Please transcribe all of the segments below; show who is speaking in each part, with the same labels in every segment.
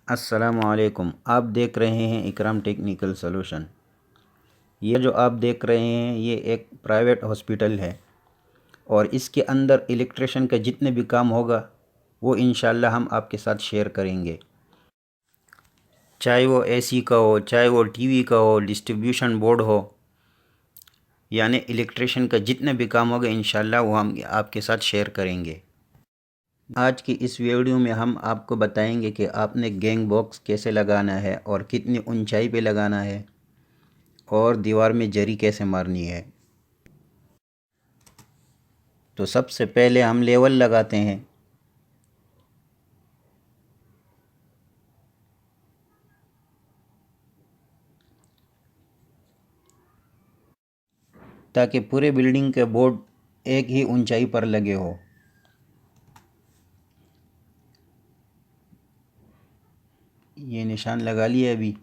Speaker 1: अस्सलामुअलैकुम। आप देख रहे हैं इकराम टेक्निकल सॉल्यूशन। ये जो आप देख रहे हैं ये एक प्राइवेट हॉस्पिटल है और इसके अंदर इलेक्ट्रिशियन का जितने भी काम होगा वो इंशाल्लाह हम आपके साथ शेयर करेंगे। चाहे वो एसी का हो, चाहे वो टीवी का हो, डिस्ट्रीब्यूशन बोर्ड हो, यानी इलेक्ट्रिशियन का जितने भी काम होगा इंशाल्लाह वो हम आपके साथ शेयर करेंगे। आज की इस वीडियो में हम आपको बताएंगे कि आपने गैंग बॉक्स कैसे लगाना है और कितनी ऊंचाई पे लगाना है और दीवार में जरी कैसे मारनी है। तो सबसे पहले हम लेवल लगाते हैं। ताकि पूरे बिल्डिंग के बोर्ड एक ही ऊंचाई पर लगे हो। ये निशान लगा लिए अभी।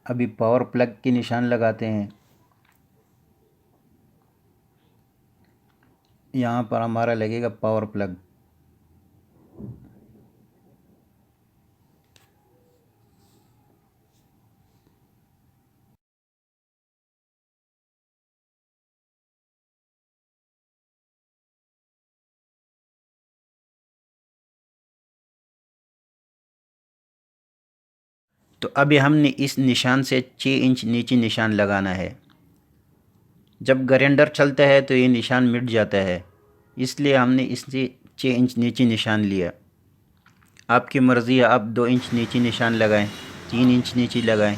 Speaker 1: अभी पावर प्लग के निशान लगाते हैं। यहाँ पर हमारा लगेगा पावर प्लग। तो अभी हमने इस निशान से 6 इंच नीचे निशान लगाना है। जब ग्राइंडर चलता है तो ये निशान मिट जाता है, इसलिए हमने इससे 6 इंच नीचे निशान लिया। आपकी मर्ज़ी है, आप 2 इंच नीचे निशान लगाएं, 3 इंच नीचे लगाएं।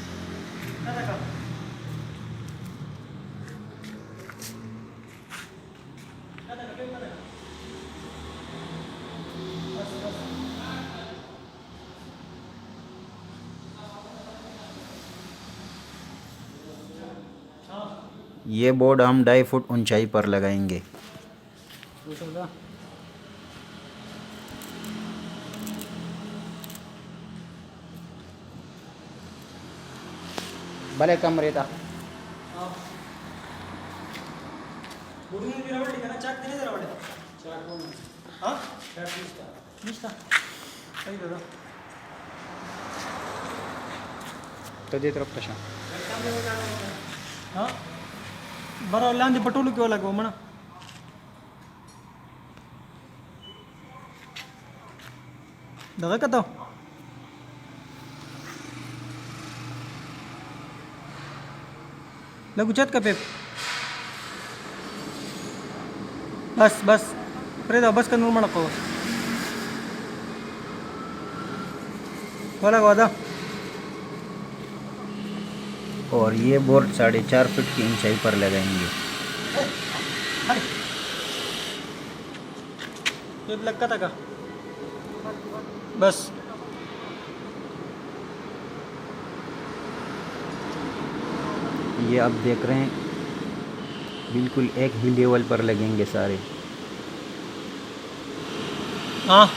Speaker 1: ये बोर्ड हम 2.5 फुट ऊंचाई पर लगाएंगे। भले कम रहता। तो दे तरफ कशा
Speaker 2: हाँ बरा लांदी पटोलू क्यों लगो मना दगा का तो लगू चत का पेप बस बस प्रेदा बस का नूर मना को वाला वादा।
Speaker 1: और ये बोर्ड 4.5 फुट की ऊंचाई पर लगाएंगे।
Speaker 2: ये लगता था का बस
Speaker 1: ये आप देख रहे हैं बिल्कुल एक ही लेवल पर लगेंगे सारे।
Speaker 2: हाँ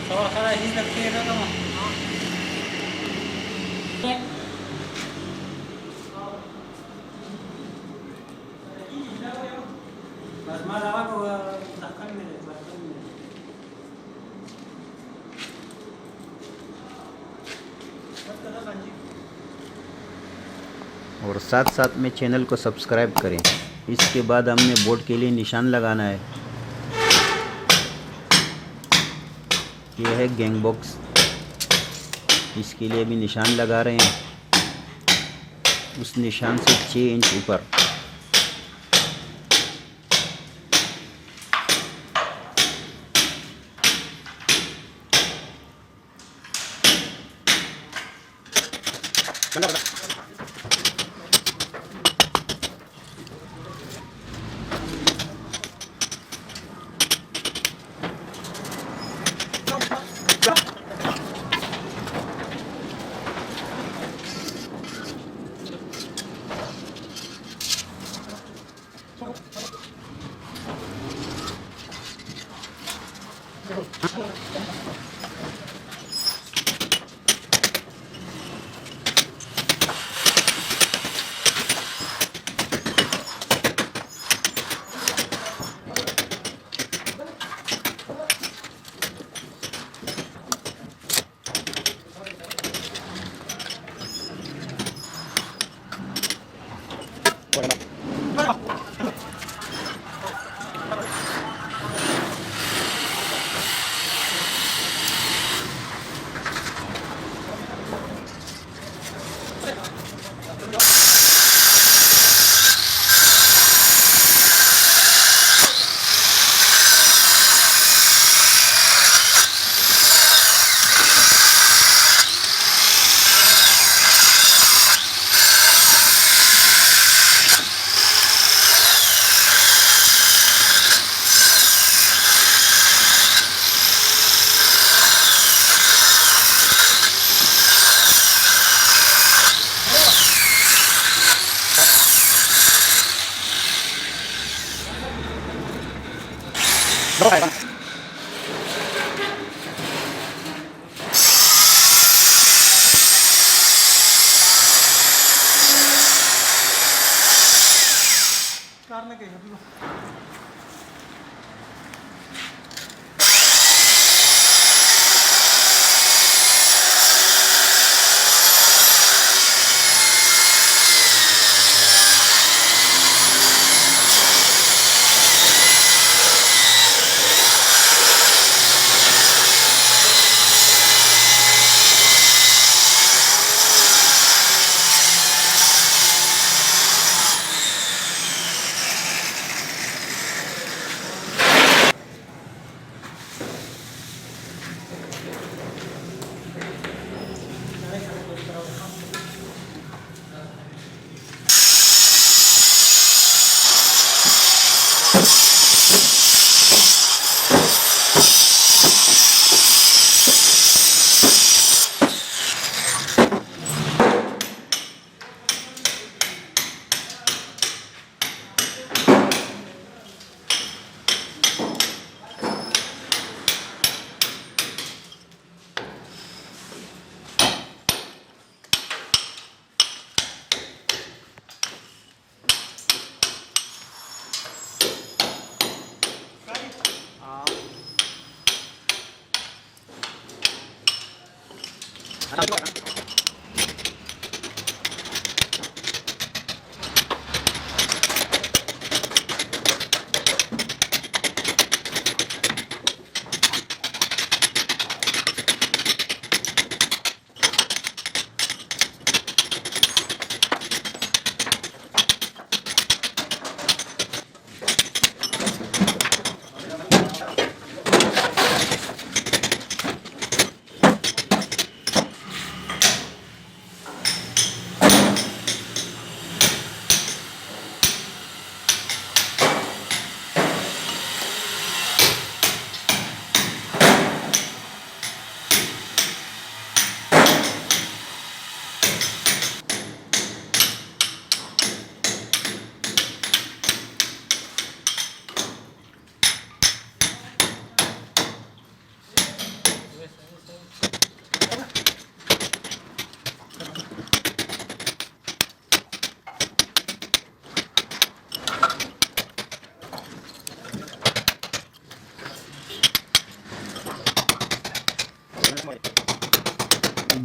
Speaker 2: सवा खड़ा ही लगती है ना बस मार आवा को धक्कन में
Speaker 1: और साथ साथ में चैनल को सब्सक्राइब करें। इसके बाद हमने बोर्ड के लिए निशान लगाना है। यह है गैंग बॉक्स, इसके लिए भी निशान लगा रहे हैं। उस निशान से 6 इंच ऊपर।
Speaker 2: कार में गई अभी वो।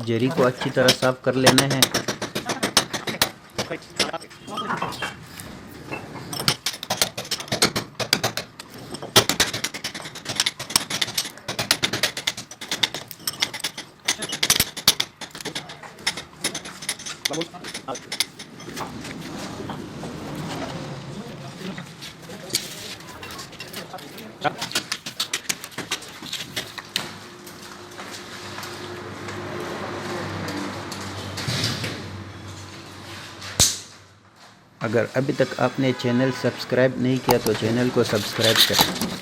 Speaker 1: जरी को अच्छी तरह साफ कर लेना है। अगर अभी तक आपने चैनल सब्सक्राइब नहीं किया तो चैनल को सब्सक्राइब करें।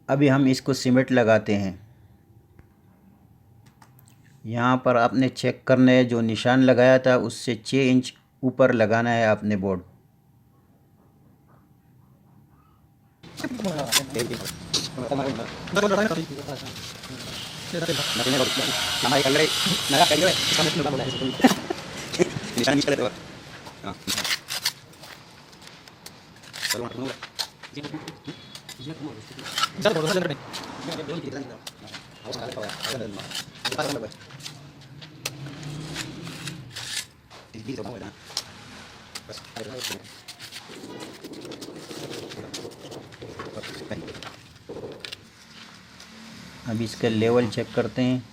Speaker 1: अभी हम इसको सीमेंट लगाते हैं। यहाँ पर आपने चेक करना है, जो निशान लगाया था उससे 6 इंच ऊपर लगाना है आपने बोर्ड। अब इसका लेवल चेक करते हैं।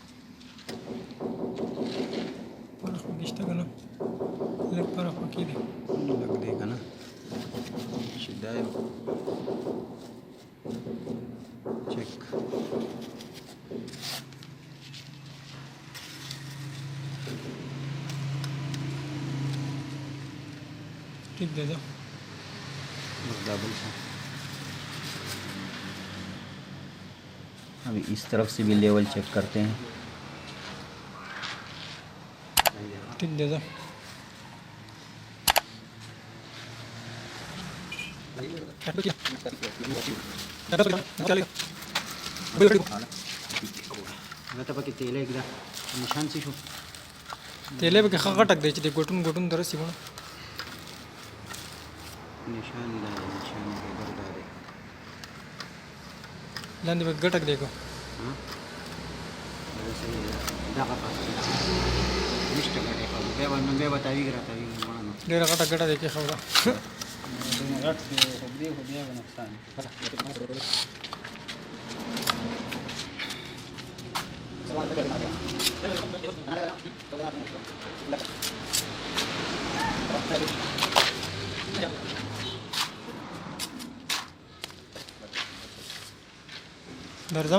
Speaker 1: लग देगा ना, सीधा है। चेक।
Speaker 2: ठीक दे दो।
Speaker 1: डबल से अभी इस तरफ से भी लेवल चेक करते हैं।
Speaker 2: ठीक दे दो।
Speaker 1: तेल एकदा निशान से
Speaker 2: तेले बे खा टक द्यायची ते गोटून गोटून तरच शिवण
Speaker 1: निशान
Speaker 2: लांदी बे गटक दे को डेरा गटक गटा दे के खावला दर्जा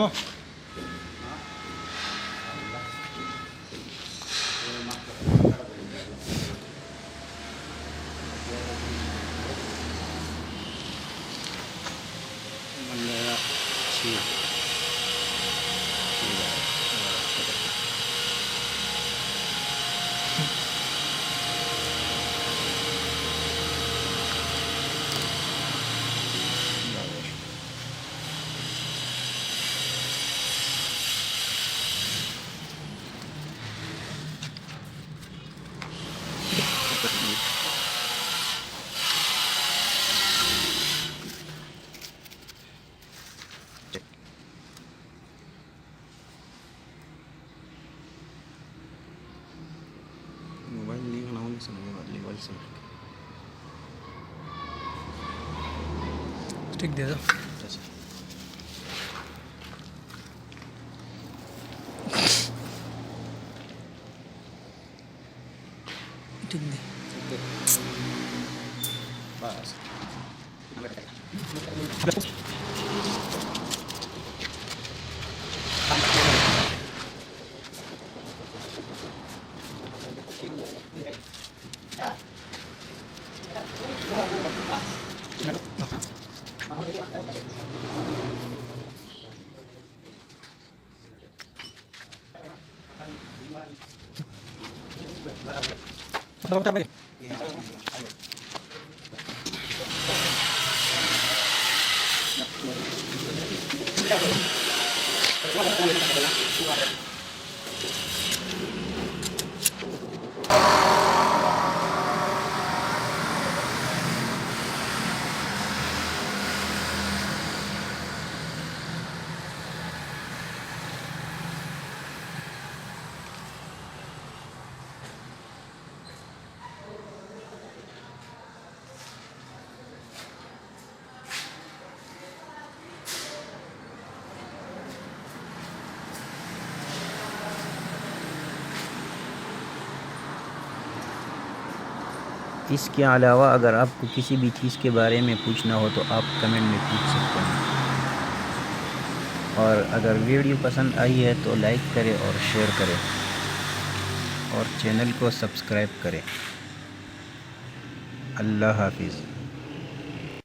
Speaker 1: मोबाइल नहीं बनाऊंगी लेवल से
Speaker 2: ठीक दे दो ठीक दे
Speaker 1: बस इसके अलावा अगर आपको किसी भी चीज़ के बारे में पूछना हो तो आप कमेंट में पूछ सकते हैं। और अगर वीडियो पसंद आई है तो लाइक करें और शेयर करें और चैनल को सब्सक्राइब करें। अल्लाह हाफिज़।